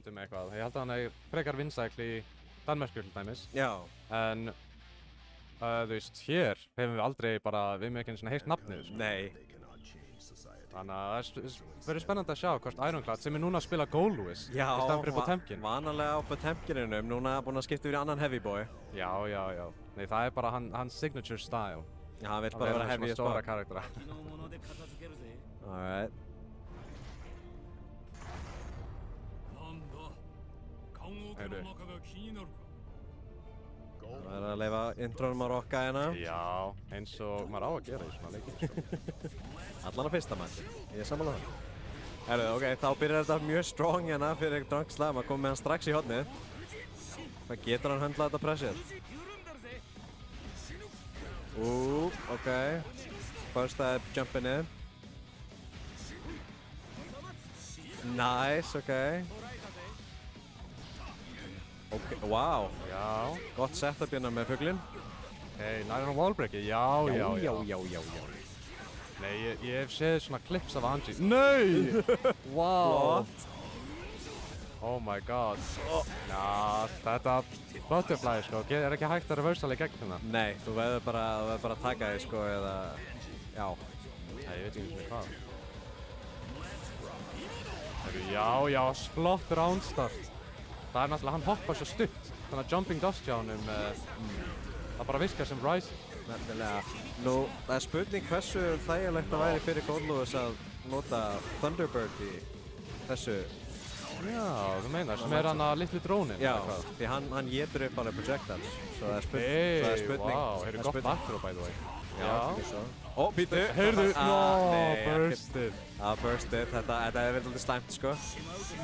stundum eitthvað. Ég held að hann er frekar vinsæll í Danmörku til dæmis. Já. En, þú veist, hér hefum við aldrei bara, við hefum ekki einu svona heyrt nafnið, sko. Nei. Þannig að það verður spennandi að sjá hvort Ironclad, sem er núna að spila Goldlewis, í staðan fyrir Potemkin. Vanalega á Potemkininum, núna búinn að skipta yfir í annan heavy boy. Já. Nei, það er bara hans signature style. Já, hann vill bara vera heavy as fuck. Stóra karaktera. Alright. Heyrðu. Það er að leyfa intronum að rocka hérna. Já, eins og maður á að gera í svona leikinn, sko. Allan að fyrsta mann. Ég er sammála það. Herru, ok, þá byrjar þetta mjög strong hérna fyrir Drunkslam að koma með hann strax í hornið. Hvað getur hann höndlað þetta pressið? Ok. Burstaði jumpinni. Nice, ok. Ok, wow. Já. Gott setup hérna með fuglinn. Hei, nær hann wallbreaki? Já. Nei, ég hef séð svona clips af Angie. Nei! Wow. Oh my god. Já, þetta butterfly, sko, er ekki hægt að reversala í gegn hérna? Nei, þú verður bara að taka þig, sko, eða... Já. Nei, ég veit ekki svona hvað. Já, splott round start. Það er náttúrulega, hann hoppar svo stutt, þannig að jumping dust hjá honum, það bara virkar sem rise. Nefnilega. Nú, það er spurning hversu þægilegt það væri fyrir Goldlewis að nota Thunderbird í þessu. Já, þú meinar, sem er hann að litlu drónin. Já, því hann étur upp alveg projectiles. Svo það er spurning. Wow, heyrðu gott backthrow by the way. Já, ekki svo. Ó, býtu! Heyrðu, burstið. Burstið, þetta er vel alltaf slæmt, sko.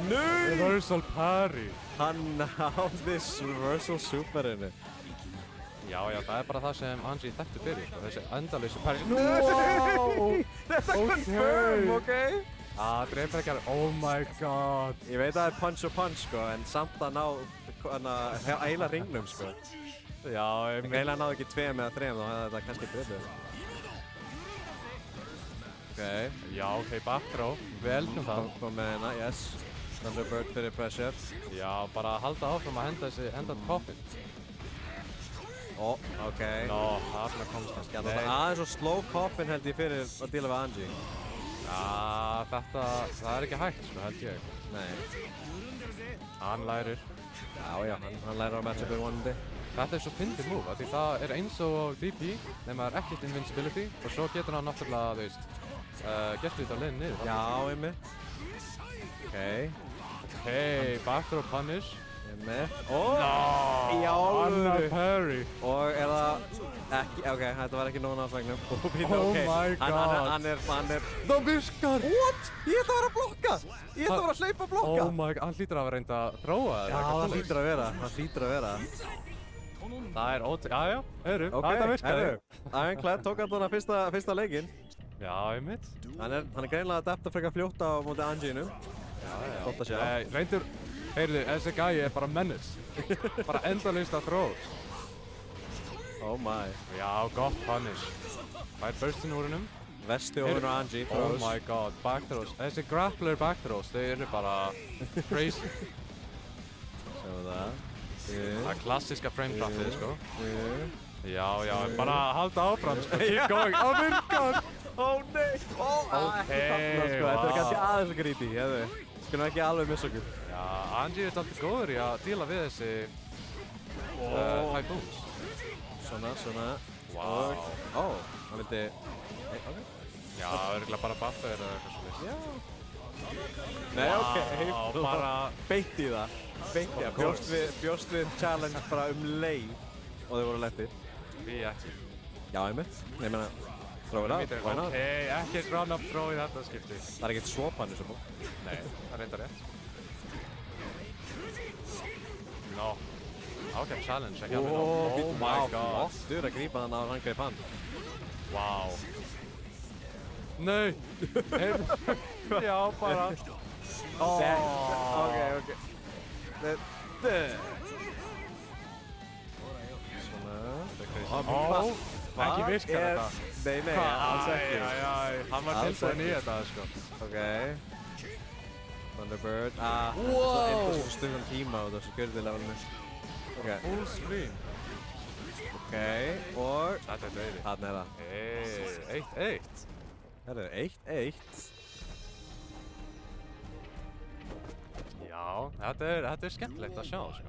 Nei! Reversal parry. Hann náði reversal superinu. Já, það er bara það sem Angie þekktu fyrir, sko, þessi endalausu parry. Wow! Þetta er confirm, ok? Dreifir ekki að, oh my god. Ég veit að það er punch og punch, sko, en samt að ná heila ringnum, sko. Já, Heila náðu ekki 2 eða 3, þá hefði þetta kannski drifið. Ok. Já, ok, backthrow. Vel það. Kom með hérna, yes. Thunderbird fyrir pressure. Já, bara halda áfram að henda koppinn. Ó, ok. Nó, þarna komst kannski að aðeins og slow coffin held ég fyrir að díla við Angie. Já, það er ekki hægt, sko, held ég. Nei. Hann lærir. Já, hann lærir á matchupu vonandi. Þetta er svo fyndið move, því það er eins og DP, nema það er ekkert invincibility og svo getur hann náttúrulega, þú veist, gert þetta á leiðin niður. Já, einmitt. Ok. Hei, backthrow punish. Einmitt. Ó! Já, Anna parry. Og er það ekki, ok, þetta var ekki nógun aðfengnum. Oh my god. Hann er... Það virkar! What? Ég ætla að vera að blokka! Ég ætla að vera að hleypa að blokka! Oh my god, hann hlýtur að vera reynda að þróa það. Já, það hlýtur að vera. Það hlýtur að vera. Það er já, heyrðu, það virkaði. Ironclad tók alltaf fyrsta leikinn. Já, einmitt. Hann er greinilega að adapta frekar fljótt á móti Angie-num. Já. Gott að sjá. Reyndur, heyrðu, þessi gæi er bara menace. Bara endalaust að throws. Oh my. Já, gott punish. Fær burstinn úr hennum. Vesti ofan á Angie, throws. Oh my god, backthrows. Þessi grappler backthrows, þau eru bara crazy. Sjáum það. Það er klassíska frame trappið, sko. Já, bara halda áfram, sko. Keep going. Á virkar! Ó nei! Ok, Þetta er kannski aðeins greedy, hefðu. Skulum ekki alveg missa okkur. Já, Angie er alltaf góður í að díla við þessi typhoons. Svona. Wow. Ó, hann vildi... Ok. Já, örgulega bara buffer eða eitthvað svona. Já. Nei, ok. Bara... Beint í það. Beint í það. Bjóst við challenge bara leið og þau voru lettir. Við ekki. Já, einmitt. Ég meina, throw it out. Why not? Ok, ekkert run-up throw í þetta skipti. Það er ekkert swap hann þessu búinn. Nei, það reyndar rétt. No. Ágætt challenge, ekki alveg nóg. Oh my god. Flottur að grípa þann að hann greip hann. Wow. Nei. Já, bara. Ok. Svona. Ekki virkar þetta. Nei, alls ekki. Hann var tilbúinn í þetta, sko. Ok. Thunderbird. Wow. stundum tíma á þessu security-levelinu. Ok. Full screen. Ok, og... Þetta er dauði. Þarna er það. Hey, 1-1. Herru, 1-1. Já, þetta er skemmtilegt að sjá, sko.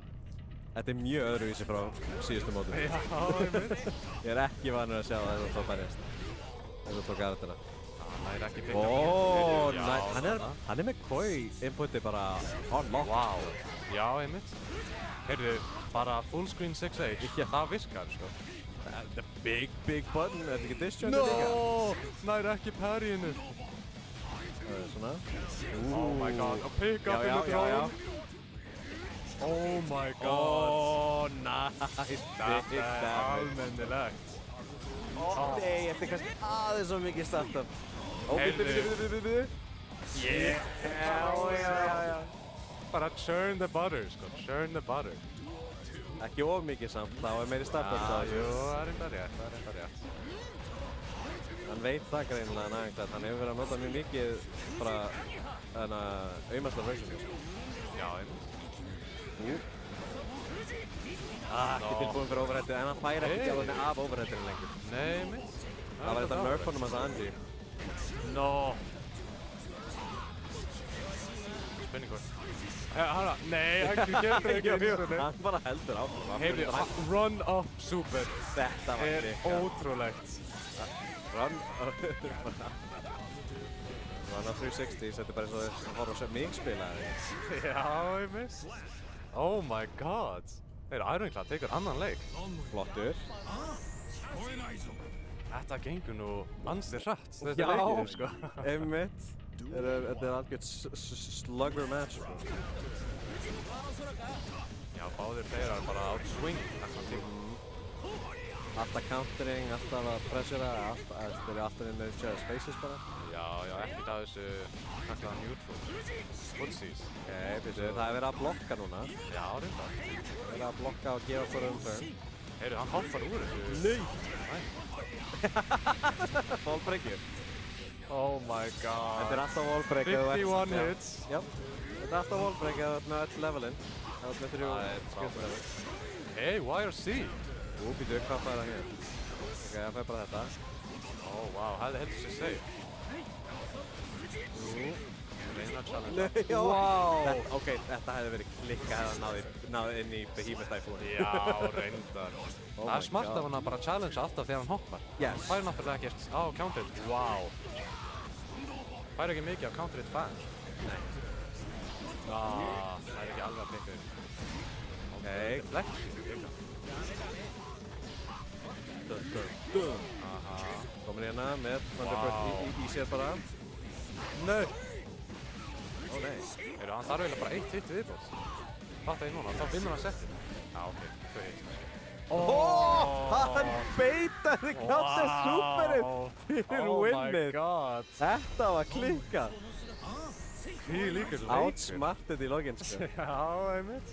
Þetta er mjög öðruvísi frá síðustu mótum. Já, einmitt. Ég er ekki vanur að sjá það þegar þú berjast. Þegar þú tók aðrættina. Hann er ekki pikka Hann er með koi inputi bara on lock. Wow. Já, einmitt. Heyrðu, bara full screen 6-8. Það virkar, sko. The big button, er þetta ekki disjointed líka? Nær ekki parryinu. Svona. Oh my god, a pick up in the throne. Oh my god. Oh, nice. Þetta er almennilegt. Nei, þetta er kannski aðeins svo mikið startup. Heyrðu. Yeah. Já. Bara churn the butter, sko. Churn the butter. Ekki of mikið samt, þá er meiri startup það. Jú, það er enda rétt. Hann veit það greinilega en aðeins. Hann hefur verið að nota mjög mikið bara þarna auðmesta version. Já, einmitt. Ekki tilbúin fyrir overheadið, en hann fær ekki alveg af overheadinu lengur. Nei, mitt. Það var þetta nerfunum hans Andy. No. Spinningur. Nei, hann getur ekki einu sinni. Hann bara heldur áfram. Heyrðu, run up super. Þetta var Er ótrúlegt. Run up 360, þetta er bara eins og þess að horfa á mig spila. Já, einmitt. Oh my god. Heyrðu, Ironclad tekur annan leik. Flottur. Þetta gengur nú ansi hratt. Þetta leikir, sko. Einmitt. Þetta er algjört slugger match. Já, báðir þeirra bara outswing allan tíma. Alltaf countering, alltaf að pressura, þeir eru alltaf inn með each other's faces bara. Já, ekkert að þessu kallaða neutral. Footsies. Ok, byrju, það er verið að blokka núna. Já, reyndar. Verið að blokka og gefa fyrir turn. Heyrðu, hann hoppar úr þessu. Nei! Wallbreaker. Oh my god. Þetta er alltaf wallbreak. 51 hits. Já, þetta er alltaf wallbreak eða með öll levelin. Það er með 3 skjöldlevel. Hey, YRC. Býtu, hvað fær það hér? Ok, það fær bara þetta. Oh wow, það heldur sér safe. Reyna challenge. Já! Wow! Ok, þetta hefði verið klikka ef það náði inn í Behemoth Typhoon. Já, reyndar. Það er smart af hann að bara challenge alltaf þegar hann hoppar. Yes. Hann fær náttúrulega ekkert á counter. Wow. Fær ekki mikið á counter hit fan. Nei. Það er ekki alveg að pikka upp. Ok. Flex líka. Komur hérna með Thunderbird í sér bara. Nei! Ó nei. Heyrðu, hann þarf eiginlega bara 1 hit viðbót. Fatta ég núna, þá vinnur hann settið. Já, ok, 2 hit. Hann beitaði counter superið fyrir Oh my winnið. god. Þetta var klikkað. Því líka leikur. Outsmarted í login, sko. Já, einmitt.